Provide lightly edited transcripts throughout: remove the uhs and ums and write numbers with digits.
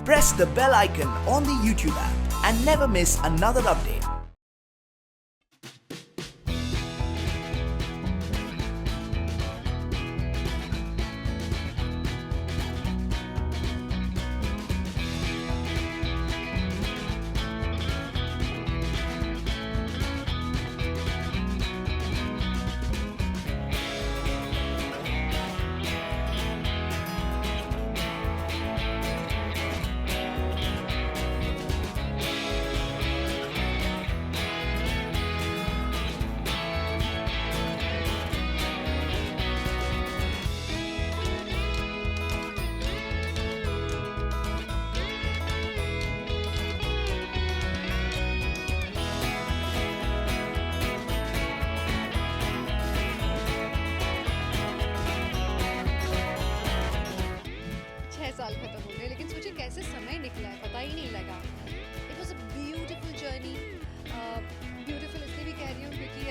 press the bell icon on the YouTube app and never miss another update. साल खत्म हो गए, लेकिन सोचिए कैसे समय निकला है, पता ही नहीं लगा। It was a beautiful journey. Beautiful इसलिए भी कह रही हूँ क्योंकि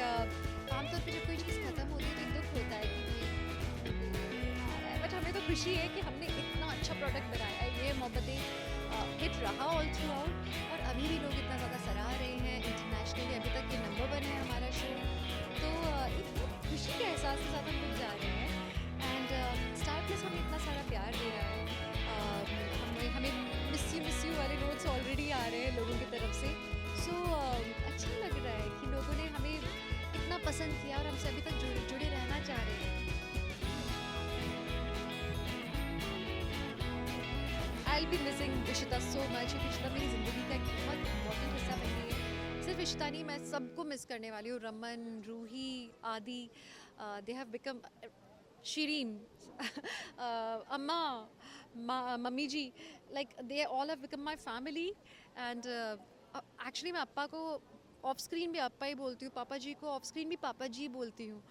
आमतौर पर जब कोई चीज़ खत्म होती है तो एक दुख होता है कि आ रहा है, बट हमें तो खुशी है कि हमने इतना अच्छा प्रोडक्ट बनाया है। ये मोहब्बतें हिट रहा ऑल थ्रू आउट, और अभी भी लोग इतना ज़्यादा सराह रहे हैं। इंटरनेशनली अभी तक ये नंबर 1 है हमारा शो, तो एक खुशी के एहसास के साथ हम लोग जा रहे हैं। एंड स्टार प्लस हमें इतना सारा प्यार दे रहा है। हमें मिस यू वाले नोट्स ऑलरेडी आ रहे हैं लोगों की तरफ से। सो अच्छा लग रहा है कि लोगों ने हमें इतना पसंद किया और हमसे अभी तक जुड़े रहना चाह रहे हैं। I will be missing Ishita so much, क्योंकि इशिता मेरी ज़िंदगी का एक बहुत इम्पोर्टेंट हिस्सा बन गई है। सिर्फ इशिता नहीं, मैं सबको मिस करने वाली हूँ। रमन, रूही, आदि, दे हैव बिकम शिरीन, अम्मा, mummy ji, like they all have become my family. And actually मैं अप्पा को ऑफ स्क्रीन भी अप्पा ही बोलती हूँ, पापा जी को ऑफ स्क्रीन भी पापा जी बोलती हूँ।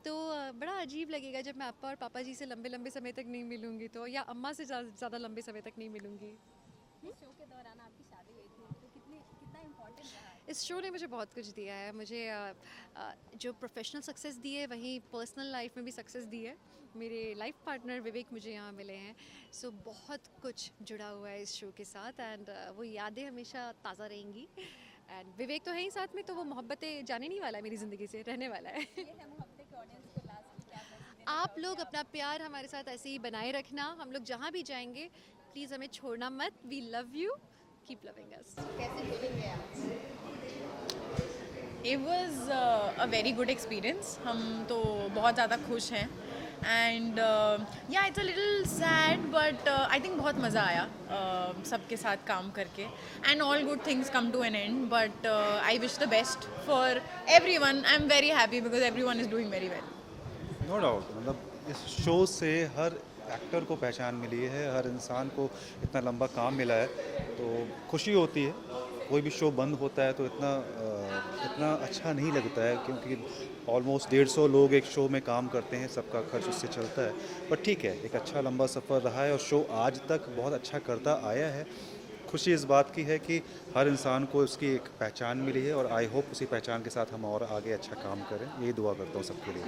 तो बड़ा अजीब लगेगा जब मैं अप्पा और पापा जी से लंबे लंबे समय तक नहीं मिलूँगी, तो या अम्मा से ज़्यादा लंबे समय तक नहीं मिलूँगी। इस शो के दौरान आपकी शादी हुई थी, तो कितना इम्पोर्टेंट रहा? इस शो ने मुझे बहुत कुछ दिया है। मुझे जो प्रोफेशनल सक्सेस दी है, वहीं पर्सनल लाइफ में भी सक्सेस दी है। मेरे लाइफ पार्टनर विवेक मुझे यहाँ मिले हैं। सो बहुत कुछ जुड़ा हुआ है इस शो के साथ, एंड वो यादें हमेशा ताज़ा रहेंगी। एंड विवेक तो है ही साथ में, तो वो मोहब्बतें जाने नहीं वाला है, मेरी ज़िंदगी से रहने वाला है। ये है मोहब्बतें के ऑडियंस को लास्ट में क्या मैसेज देना आप चाहोगे लोग अपना प्यार हमारे साथ ऐसे ही बनाए रखना। हम लोग जहाँ भी जाएंगे प्लीज़ हमें छोड़ना मत। We love you, keep loving us. कैसे फीलिंग है आज? It was a very good experience. हम तो बहुत ज़्यादा खुश हैं एंड या it's a little sad, but I think बहुत मज़ा आया सबके साथ काम करके। And all good things come to an end, but I wish the best for everyone. I am very happy because everyone is doing very well. No doubt, मतलब इस show से हर एक्टर को पहचान मिली है, हर इंसान को इतना लंबा काम मिला है, तो खुशी होती है। कोई भी शो बंद होता है तो इतना अच्छा नहीं लगता है, क्योंकि ऑलमोस्ट 150 लोग एक शो में काम करते हैं, सबका खर्च उससे चलता है। पर ठीक है, एक अच्छा लंबा सफ़र रहा है और शो आज तक बहुत अच्छा करता आया है। खुशी इस बात की है कि हर इंसान को उसकी एक पहचान मिली है, और आई होप उसी पहचान के साथ हम और आगे अच्छा काम करें। यही दुआ करता हूँ सबके लिए।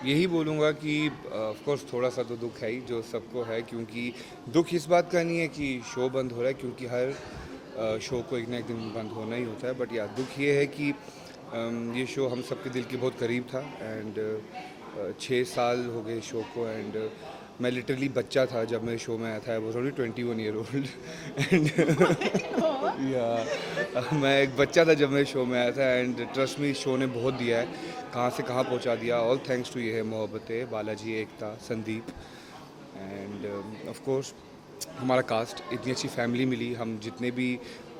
यही बोलूँगा कि ऑफ कोर्स थोड़ा सा तो दुख है ही, जो सबको है, क्योंकि दुख इस बात का नहीं है कि शो बंद हो रहा है, क्योंकि हर शो को एक ना एक दिन बंद होना ही होता है। बट या दुख ये है कि ये शो हम सबके दिल के बहुत करीब था। एंड 6 साल हो गए शो को, एंड मैं लिटरली बच्चा था जब मैं शो में आया था। I was only 21 year old and या मैं एक बच्चा था जब मैं शो में आया था। एंड ट्रस्ट मी, शो ने बहुत दिया है, कहाँ से कहाँ पहुँचा दिया। ऑल थैंक्स टू ये है मोहब्बतें, बालाजी, एकता, संदीप, एंड ऑफ कोर्स हमारा कास्ट। इतनी अच्छी फैमिली मिली। हम जितने भी,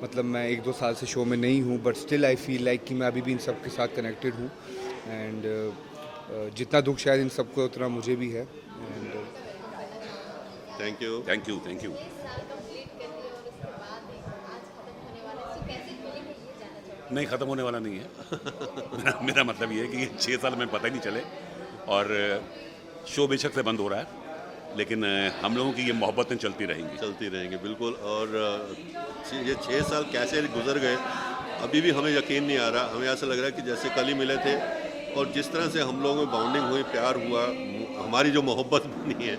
मतलब मैं 1-2 साल से शो में नहीं हूँ, but still I feel like कि मैं अभी भी इन सब के साथ कनेक्टेड हूँ। एंड जितना दुख शायद इन सबको उतना मुझे भी है। And thank you. साल कंप्लीट कर दिया और उसके बाद आज खत्म होने वाला है, सो कैसी फीलिंग है ये जानना चाहूँगी। नहीं, ख़त्म होने वाला नहीं है। मेरा मतलब ये है कि ये 6 साल में पता ही नहीं चले, और शो बेशक से बंद हो रहा है, लेकिन हम लोगों की ये मोहब्बतें चलती रहेंगी, बिल्कुल। और ये 6 साल कैसे गुजर गए अभी भी हमें यकीन नहीं आ रहा। हमें ऐसा लग रहा है कि जैसे कल ही मिले थे, और जिस तरह से हम लोगों में बॉन्डिंग हुई, प्यार हुआ, हमारी जो मोहब्बत बनी है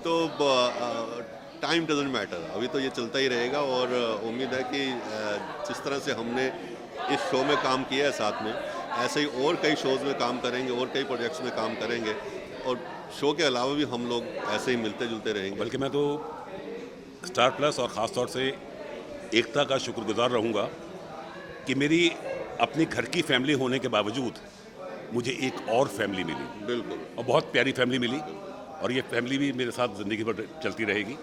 तो टाइम डजेंट मैटर, अभी तो ये चलता ही रहेगा। और उम्मीद है कि जिस तरह से हमने इस शो में काम किया है साथ में, ऐसे ही और कई शोज़ में काम करेंगे और कई प्रोजेक्ट्स में काम करेंगे, और शो के अलावा भी हम लोग ऐसे ही मिलते जुलते रहेंगे। बल्कि मैं तो स्टार प्लस और ख़ास तौर से एकता का शुक्रगुजार रहूँगा कि मेरी अपनी घर की फैमिली होने के बावजूद मुझे एक और फैमिली मिली, बिल्कुल, और बहुत प्यारी फैमिली मिली, और ये फैमिली भी मेरे साथ ज़िंदगी भर चलती रहेगी,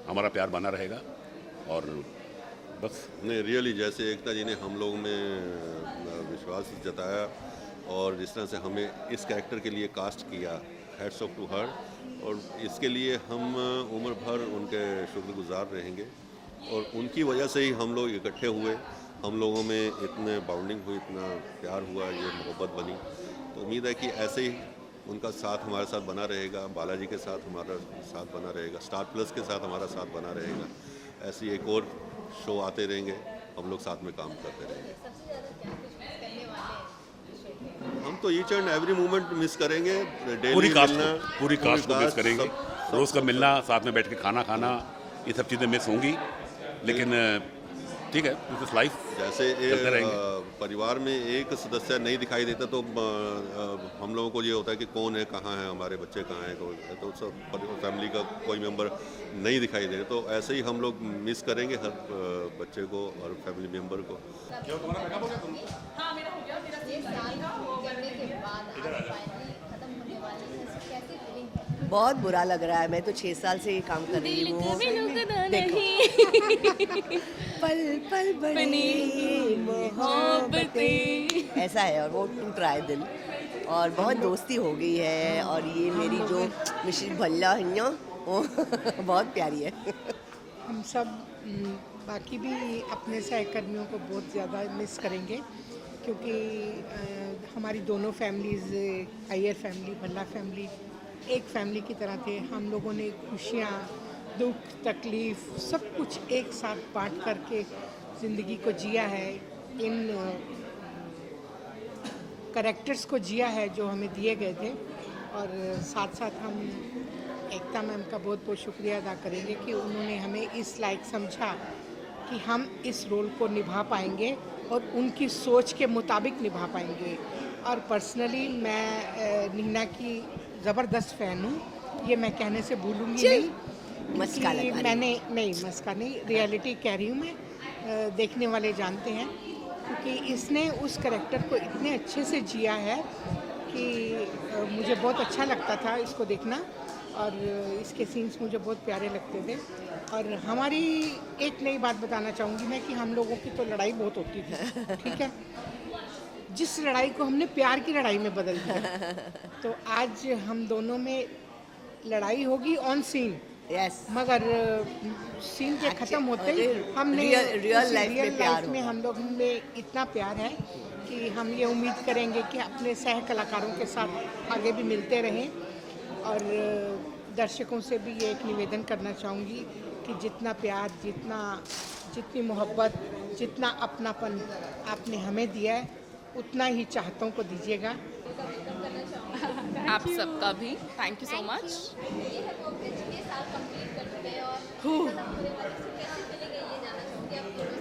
हमारा प्यार बना रहेगा। और बस नहीं, रियली जैसे एकता जी ने हम लोग में विश्वास जताया और जिस तरह से हमें इस कैरेक्टर के लिए कास्ट किया, हैट्स ऑफ टू हर, और इसके लिए हम उम्र भर उनके शुक्रगुजार रहेंगे। और उनकी वजह से ही हम लोग इकट्ठे हुए, हम लोगों में इतने बाउंडिंग हुई, इतना प्यार हुआ, ये मोहब्बत बनी। तो उम्मीद है कि ऐसे ही उनका साथ हमारे साथ बना रहेगा, बालाजी के साथ हमारा साथ बना रहेगा, स्टार प्लस के साथ हमारा साथ बना रहेगा। ऐसी एक और शो आते रहेंगे, हम लोग साथ में काम करते रहेंगे। सबसे ज़्यादा क्या कुछ मिस करने वाले हैं शो के? हम तो each and every moment miss करेंगे, डेली पूरी कास्ट मिलना, को पूरी कास्ट को मिस करेंगे, रोज़ का मिलना, साथ में बैठ के खाना खाना, ये सब चीज़ें मिस होंगी, लेकिन ठीक है, दिस इज लाइफ। जैसे चलते रहेंगे। परिवार में एक सदस्य नहीं दिखाई देता तो हम लोगों को ये होता है कि कौन है, कहाँ है, हमारे बच्चे कहाँ हैं, तो सब फैमिली का कोई मेंबर नहीं दिखाई दे रहे, तो ऐसे ही हम लोग मिस करेंगे हर बच्चे को और फैमिली मेंबर को। ये साल करने के बाद आज फाइनली खत्म होने वाली है, तो कैसी फीलिंग है? बहुत बुरा लग रहा है। मैं तो 6 साल से ये काम कर रही हूँ। पल पल बनी मोहब्बतें, ऐसा है, और वो टूट रहा है दिल, और बहुत दोस्ती हो गई है। और ये मेरी जो मिश्री भल्ला है वो बहुत प्यारी है। हम सब बाकी भी अपने सहकर्मियों को बहुत ज़्यादा मिस करेंगे, क्योंकि हमारी दोनों families, Iyer family, Bhalla family, एक फैमिली की तरह थे। हम लोगों ने खुशियाँ, दुख, तकलीफ़ सब कुछ एक साथ बांट करके ज़िंदगी को जिया है, इन कैरेक्टर्स को जिया है जो हमें दिए गए थे। और साथ साथ हम एकता मैम का बहुत बहुत शुक्रिया अदा करेंगे कि उन्होंने हमें इस लायक समझा कि हम इस रोल को निभा पाएंगे और उनकी सोच के मुताबिक निभा पाएंगे। और पर्सनली मैं नीना की ज़बरदस्त फ़ैन हूँ, ये मैं कहने से भूलूंगी नहीं। मस्का लगा रही। मैंने नहीं, मस्का नहीं, रियलिटी कह रही हूँ मैं, देखने वाले जानते हैं, क्योंकि इसने उस कैरेक्टर को इतने अच्छे से जिया है कि मुझे बहुत अच्छा लगता था इसको देखना, और इसके सीन्स मुझे बहुत प्यारे लगते थे। और हमारी एक नई बात बताना चाहूँगी मैं कि हम लोगों की तो लड़ाई बहुत होती थी, ठीक है, जिस लड़ाई को हमने प्यार की लड़ाई में बदल दिया। तो आज हम दोनों में लड़ाई होगी ऑन सीन, यस, मगर सीन के ख़त्म होते ही हमने रियल लाइफ में हम लोग में इतना प्यार है कि हम ये उम्मीद करेंगे कि अपने सह कलाकारों के साथ आगे भी मिलते रहें। और दर्शकों से भी ये एक निवेदन करना चाहूँगी कि जितना प्यार, जितनी मोहब्बत, जितना अपनापन आपने हमें दिया है, उतना ही चाहतों को दीजिएगा। आप सबका भी थैंक यू सो मच। ये है कॉम्प्लेक्स, ये साल कंप्लीट कर चुके हैं और खत्म होने वाले, तो कैसी फीलिंग है ये जानना चाहूँगी आप दोनों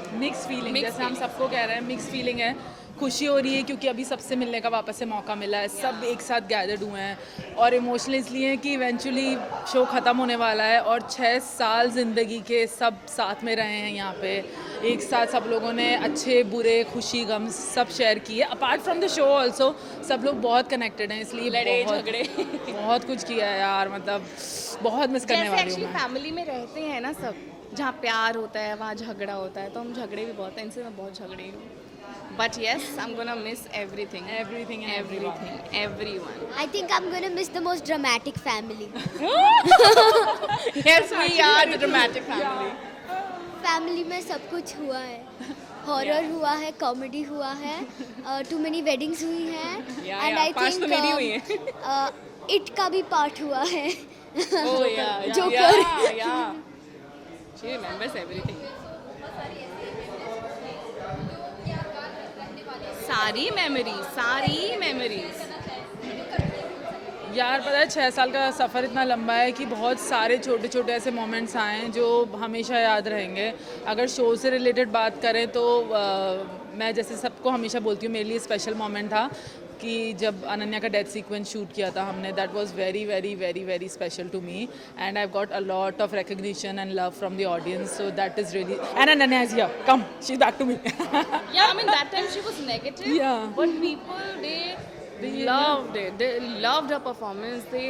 से। मिक्स फीलिंग, जैसे हम सबको कह रहे हैं, मिक्स फीलिंग है। खुशी हो रही है क्योंकि अभी सबसे मिलने का वापस से मौका मिला है, सब एक साथ गैदर्ड हुए हैं। और इमोशनल इसलिए कि इवेंचुअली शो ख़त्म होने वाला है और 6 साल ज़िंदगी के सब साथ में रहे हैं यहाँ पे, एक साथ सब लोगों ने अच्छे बुरे खुशी गम सब शेयर किए। Apart from the show also सब लोग बहुत कनेक्टेड हैं, इसलिए लड़े झगड़े बहुत कुछ किया है यार, मतलब बहुत मिस करने वाली हूँ मैं। फैमिली में रहते हैं ना सब, जहाँ प्यार होता है वहाँ झगड़ा होता है, तो हम झगड़े भी बहुत हैं, इनसे मैं बहुत झगड़ी हूँ। But yes, I'm gonna miss everything, everyone. I think I'm gonna miss the most dramatic family. Yes, we are the dramatic family. Family में सब कुछ हुआ है, हॉरर हुआ है, कॉमेडी हुआ है, too many weddings हुई हैं, and I पाँच तो मेरी हुई हैं। think it का भी पार्ट हुआ है। Oh yeah, Joker. yeah. She remembers everything. सारी मेमोरीज यार पता है 6 साल का सफ़र इतना लंबा है कि बहुत सारे छोटे छोटे ऐसे मोमेंट्स आए हैं जो हमेशा याद रहेंगे। अगर शो से रिलेटेड बात करें तो मैं जैसे सबको हमेशा बोलती हूँ, मेरे लिए स्पेशल मोमेंट था कि जब अनन्या का डेथ सीक्वेंस शूट किया था हमने, that was very very very very special to me and I got a lot of recognition and love from the audience, so that is really, and Ananya is here, come, she is back to me. Yeah, I mean that time she was negative. Yeah. But people they loved it. They loved her performance. They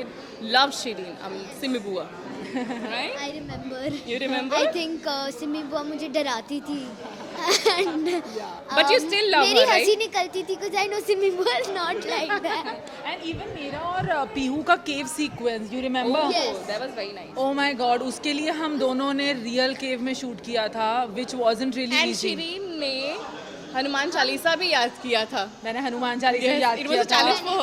loved Shireen. I mean Simi Bua. Right? I remember. You remember? I think Simi बुआ मुझे डराती थी and But you still love मेरी her, हंसी right? निकलती थी because I know Simi बुआ is not like that. And even मेरा और पीहू का cave sequence, you remember? Oh, Yes. that was very nice. Oh my god, उसके लिए हम दोनों ने रियल केव में शूट किया था, which wasn't really And easy. Shireen ने हनुमान चालीसा भी याद किया था. मैंने हनुमान चालीसा Yes, याद it किया was a challenge for था,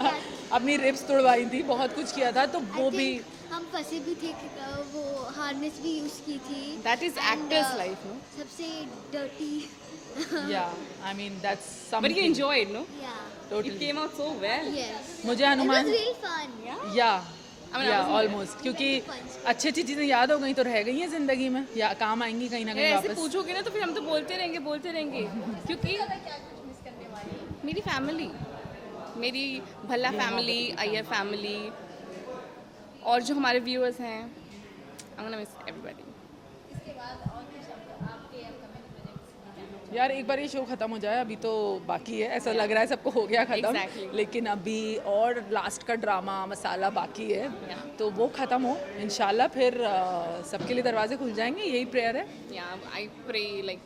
her. अपनी रिब्स तोड़वाई थी, बहुत कुछ किया था, तो I वो भी think हम फंसे भी थे, वो हार्नेस भी यूज की थी। That is And, actor's life, no? सबसे डर्टी। या I mean that's But something. you enjoyed, no? Yeah. It came out so well. Yes. मुझे It was Hanuman, real fun. या I mean, I wasn't almost, क्योंकि Fun. अच्छी अच्छी चीज़ें याद हो गई तो रह गई हैं ज़िंदगी में, या काम आएंगी कहीं ना अगर कहीं ऐसे वापस। पूछोगे ना तो फिर हम तो बोलते रहेंगे क्योंकि मेरी फैमिली, मेरी भल्ला फैमिली, अय्यर फैमिली, और जो हमारे व्यूअर्स हैं, I am gonna miss everybody. यार एक बार ये शो ख़त्म हो जाए, अभी तो बाकी है, ऐसा लग रहा है सबको हो गया ख़त्म, Exactly. लेकिन अभी और लास्ट का ड्रामा मसाला बाकी है, तो वो ख़त्म हो इंशाल्लाह, फिर सबके लिए दरवाजे खुल जाएंगे, यही प्रेयर है। या आई प्रे लाइक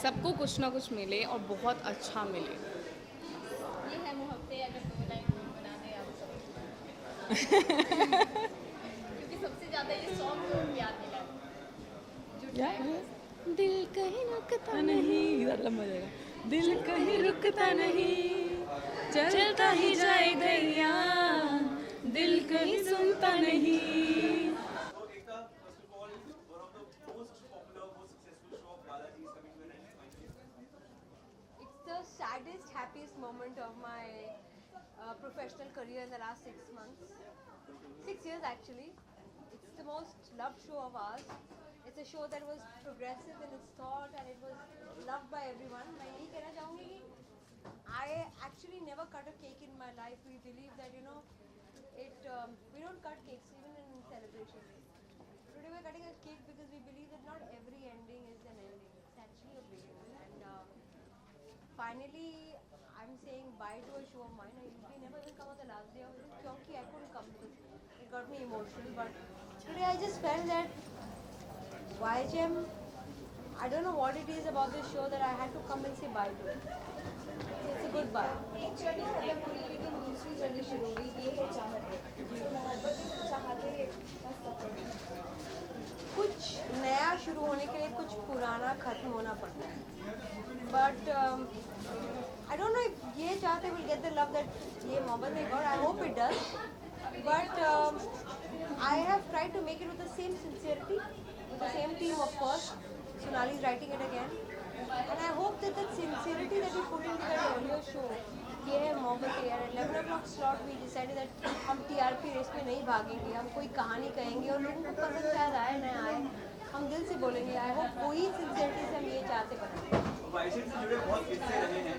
सबको कुछ ना कुछ मिले और बहुत अच्छा मिले। ये है मोहब्बतें, अगर 2 लाइन बना दें आप क्योंकि सबसे ज़्यादा ये सॉन्ग याद दिलाता है। दिल कहीं रुकता नहीं, इधर लंबा जाएगा, दिल कहीं रुकता नहीं, चलता ही जाए दरिया, दिल कहीं सुनता नहीं। It's the saddest, happiest moment of my professional career in the last 6 months. 6 years actually. It's the most loved show of ours. It's a show that was progressive in its thought and it was loved by everyone. मैं यही कहना चाहूँगी कि I actually never cut a cake in my life. We believe that we don't cut cakes even in celebrations. Today we're cutting a cake because we believe that not every ending is an ending. It's actually a beginning. And finally, I'm saying bye to a show of mine. I usually never even come on the last day of it because I couldn't come because it got me emotional. But today I just felt that YGM, I don't know what it is about this show that I had to come and say bye to it. It's a goodbye. एक journey खत्म हुई लेकिन दूसरी journey शुरू हुई, ये है चाहत। मोहब्बत चाहते का सफर। कुछ नया शुरू होने के लिए कुछ पुराना खत्म होना पड़ता है. But I don't know if ये चाहते will get the love that ये मोहब्बत ने got. I hope it does. But I have tried to make it with the same sincerity, with the same team of course. Sonali is writing it again. And I hope that that sincerity that we put into that earlier show, ये है मोहब्बत है यार, 11 o'clock slot we decided that हम TRP race में नहीं भागेंगे, हम कोई कहानी कहेंगे और लोगों को पसंद शायद आए ना आए, हम दिल से बोलेंगे. आई होप वही सिंसियरिटी से हम ये चाहते बनाएं. वाइशेट से जुड़े बहुत किस्से रहे हैं.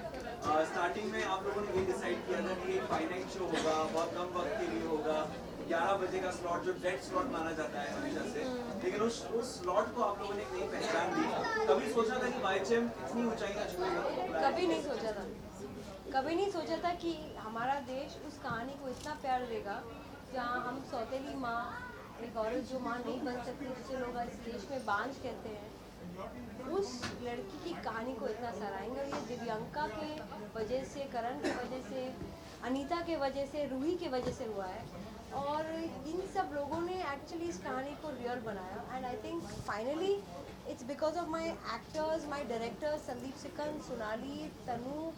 स्टार्टिंग में आप लोगों ने ये डिसाइड किया था कि एक फाइनाइट शो होगा, बहुत कम वक्त के लिए होगा, 11 बजे का स्लॉट जो डेड स्लॉट माना जाता है हमेशा से, लेकिन उस स्लॉट को आप लोगों ने एक नई पहचान दी. कभी सोचा था कि वाइचएम इतनी ऊंचाई ना छुएगा? कभी नहीं सोचा था. कभी नहीं सोचा था कि हमारा देश उस कहानी को इतना प्यार देगा जहाँ हम सौतेली माँ, एक औरत जो माँ नहीं बन सकती, जिसे लोग इस देश में बांझ कहते हैं, उस लड़की की कहानी को इतना सराहेंगे. और ये दिव्यांका के वजह से, करण की वजह से, अनीता के वजह से, रूही के वजह से हुआ है. और इन सब लोगों ने एक्चुअली इस कहानी को रियल बनाया. And I think finally it's because of my actors, my directors Sandeep Sikand, Sonali, Tanu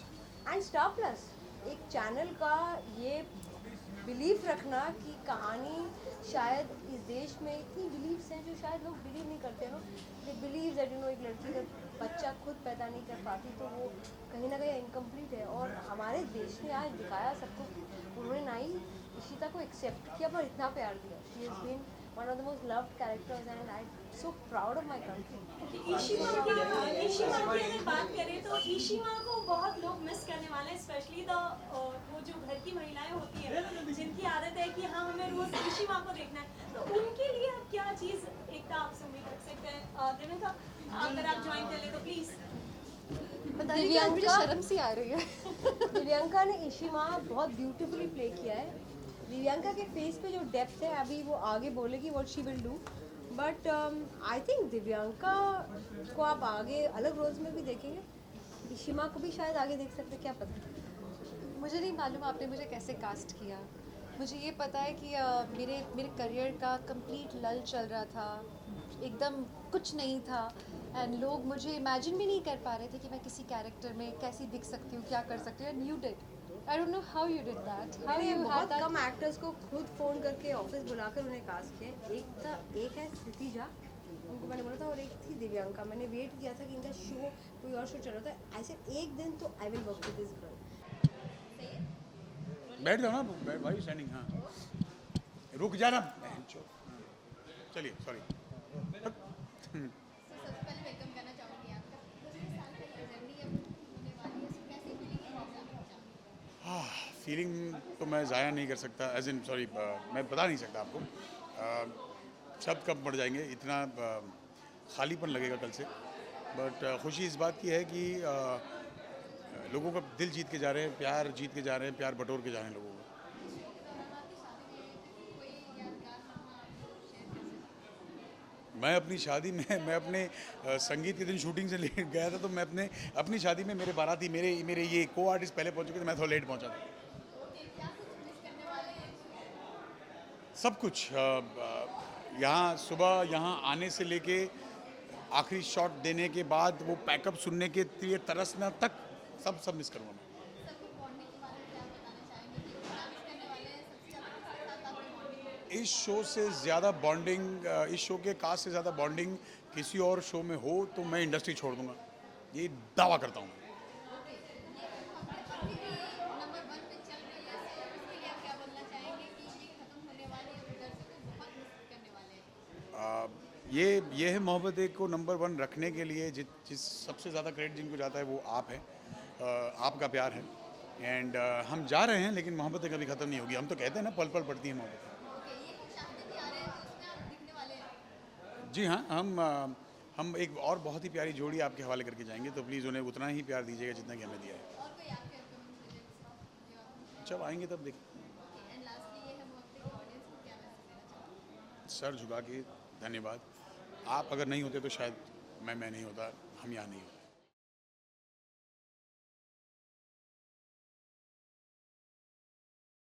and star plus. एक चैनल का ये बिलीफ रखना कि कहानी शायद इस देश में इतनी बिलीव्स हैं जो शायद लोग बिलीव नहीं करते हो. दे बिलीव दैट एक लड़की का बच्चा खुद पैदा नहीं कर पाती तो वो कहीं ना कहीं इनकम्प्लीट है. और हमारे देश ने आज दिखाया सबको, उन्होंने ना ही इशिता को एक्सेप्ट किया पर इतना प्यार दिया. She has been one of the most loved characters and I am so proud of my country. Ishima की अगर बात करें तो ईशिमा को बहुत लोग मिस करने वाले हैं, स्पेशली वो जो घर की महिलाएं होती हैं जिनकी आदत है कि हाँ हमें रोज ईशिमा को देखना है, तो उनके लिए आप क्या चीज़ एकता आपसे उम्मीद रख सकते हैं? देवेंद्र अगर आप ज्वाइन कर ले तो प्लीज़. मुझे शर्म सी आ रही है. दिव्यांका ने इशिमा बहुत ब्यूटीफुली प्ले किया है. दिव्यांका के फेस पे जो डेप्थ है, अभी वो आगे बोलेगी what she will do, but I think Divyanka को आप आगे अलग रोल्स में भी देखेंगे. इशिमा को भी शायद आगे देख सकते, क्या पता. मुझे नहीं मालूम आपने मुझे कैसे कास्ट किया. मुझे ये पता है कि मेरे करियर का कंप्लीट लल चल रहा था, एकदम कुछ नहीं था, एंड लोग मुझे इमेजिन भी नहीं कर पा रहे थे कि मैं किसी कैरेक्टर में कैसी दिख सकती हूँ, क्या कर सकती हूँ. And you did. I don't know how you did that. How you बहुत कम एक्टर्स को खुद फ़ोन करके ऑफिस बुलाकर उन्हें कास्ट किया. एक है क्षितिजा, उनको मैंने बोला था, और एक थी दिव्यांका. मैंने वेट किया था कि इनका शो कोई और शो चल रहा था. ऐसे एक दिन तो I will work with this girl. बैठ जाओ ना, भाई स्टैंडिंग. हाँ रुक जाना. चलिए सॉरी. फीलिंग तो मैं ज़ाया नहीं कर सकता, एज इन सॉरी मैं बता नहीं सकता आपको. शब्द कब पड़ जाएंगे, इतना खालीपन लगेगा कल से. बट खुशी इस बात की है कि लोगों का दिल जीत के जा रहे हैं, प्यार जीत के जा रहे हैं, प्यार बटोर के जा रहे हैं लोगों को. मैं अपनी शादी में, मैं अपने संगीत के दिन शूटिंग से लेट गया था, तो मैं अपनी शादी में मेरे बाराती मेरे ये को आर्टिस्ट पहले पहुंच चुके थे, मैं थोड़ा लेट पहुंचा था. सब कुछ यहाँ सुबह यहाँ आने से लेके आखिरी शॉट देने के बाद वो पैकअप सुनने के लिए तरसना तक सब मिस करूँगा मैं. इस शो से ज़्यादा बॉन्डिंग, इस शो के कास्ट से ज़्यादा बॉन्डिंग किसी और शो में हो तो मैं इंडस्ट्री छोड़ दूंगा, ये दावा करता हूँ. ये है मोहब्बत एक को नंबर 1 रखने के लिए जिस सबसे ज़्यादा क्रेडिट जिनको जाता है वो आप है, आपका प्यार है. एंड हम जा रहे हैं लेकिन मोहब्बतें कभी ख़त्म नहीं होगी. हम तो कहते हैं ना पल पल पड़ती हैं मोहब्बतें. जी हाँ, हम एक और बहुत ही प्यारी जोड़ी आपके हवाले करके जाएंगे, तो प्लीज़ उन्हें उतना ही प्यार दीजिएगा जितना कि हमें दिया है. जब आएंगे तब देखें. सर झुका के धन्यवाद. आप अगर नहीं होते तो शायद मैं नहीं होता, हम यहाँ नहीं होते.